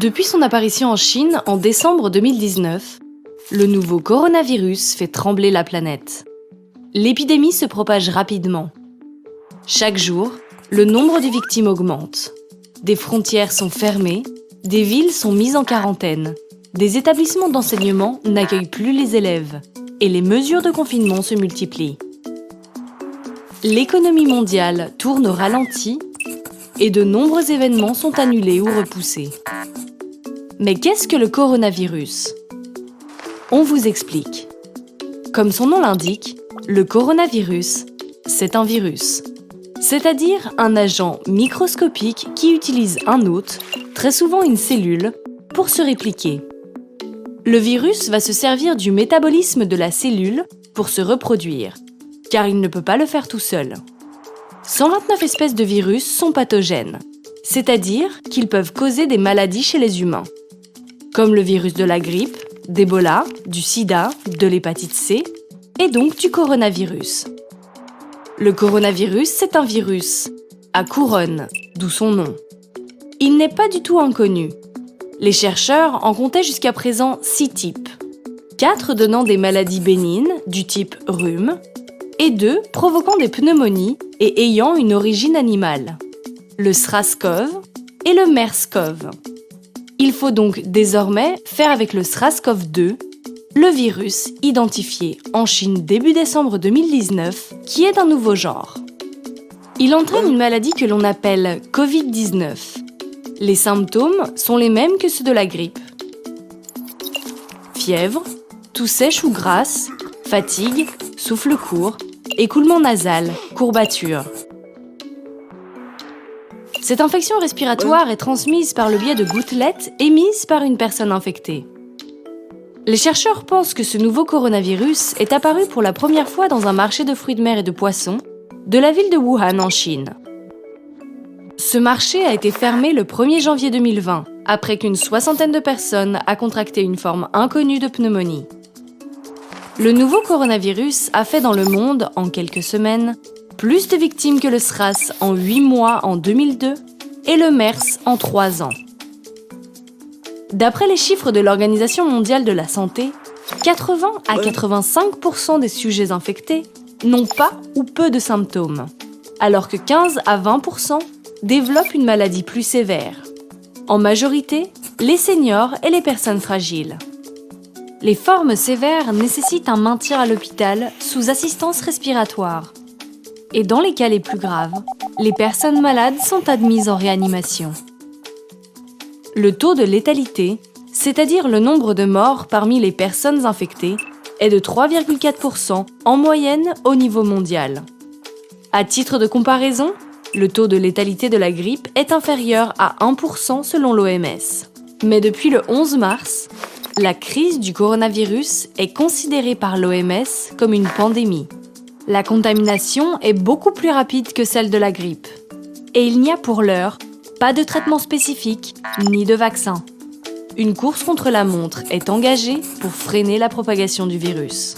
Depuis son apparition en Chine en décembre 2019, le nouveau coronavirus fait trembler la planète. L'épidémie se propage rapidement. Chaque jour, le nombre de victimes augmente. Des frontières sont fermées, des villes sont mises en quarantaine, des établissements d'enseignement n'accueillent plus les élèves et les mesures de confinement se multiplient. L'économie mondiale tourne au ralenti et de nombreux événements sont annulés ou repoussés. Mais qu'est-ce que le coronavirus ? On vous explique. Comme son nom l'indique, le coronavirus, c'est un virus, c'est-à-dire un agent microscopique qui utilise un hôte, très souvent une cellule, pour se répliquer. Le virus va se servir du métabolisme de la cellule pour se reproduire, car il ne peut pas le faire tout seul. 129 espèces de virus sont pathogènes, c'est-à-dire qu'ils peuvent causer des maladies chez les humains, comme le virus de la grippe, d'Ebola, du sida, de l'hépatite C et donc du coronavirus. Le coronavirus, c'est un virus à couronne, d'où son nom. Il n'est pas du tout inconnu. Les chercheurs en comptaient jusqu'à présent 6 types. 4 donnant des maladies bénignes du type rhume et 2 provoquant des pneumonies et ayant une origine animale, le SRAS-CoV et le MERS-CoV. Il faut donc désormais faire avec le SRAS-CoV-2, le virus identifié en Chine début décembre 2019, qui est d'un nouveau genre. Il entraîne une maladie que l'on appelle Covid-19. Les symptômes sont les mêmes que ceux de la grippe. Fièvre, toux sèche ou grasse, fatigue, souffle court, écoulement nasal, courbature. Cette infection respiratoire est transmise par le biais de gouttelettes émises par une personne infectée. Les chercheurs pensent que ce nouveau coronavirus est apparu pour la première fois dans un marché de fruits de mer et de poissons de la ville de Wuhan en Chine. Ce marché a été fermé le 1er janvier 2020, après qu'une 60aine de personnes a contracté une forme inconnue de pneumonie. Le nouveau coronavirus a fait dans le monde, en quelques semaines, plus de victimes que le SRAS en 8 mois en 2002 et le MERS en 3 ans. D'après les chiffres de l'Organisation mondiale de la santé, 80 à 85% des sujets infectés n'ont pas ou peu de symptômes, alors que 15 à 20% développent une maladie plus sévère. En majorité, les seniors et les personnes fragiles. Les formes sévères nécessitent un maintien à l'hôpital sous assistance respiratoire. Et dans les cas les plus graves, les personnes malades sont admises en réanimation. Le taux de létalité, c'est-à-dire le nombre de morts parmi les personnes infectées, est de 3,4% en moyenne au niveau mondial. À titre de comparaison, le taux de létalité de la grippe est inférieur à 1% selon l'OMS. Mais depuis le 11 mars, la crise du coronavirus est considérée par l'OMS comme une pandémie. La contamination est beaucoup plus rapide que celle de la grippe. Et il n'y a pour l'heure pas de traitement spécifique ni de vaccin. Une course contre la montre est engagée pour freiner la propagation du virus.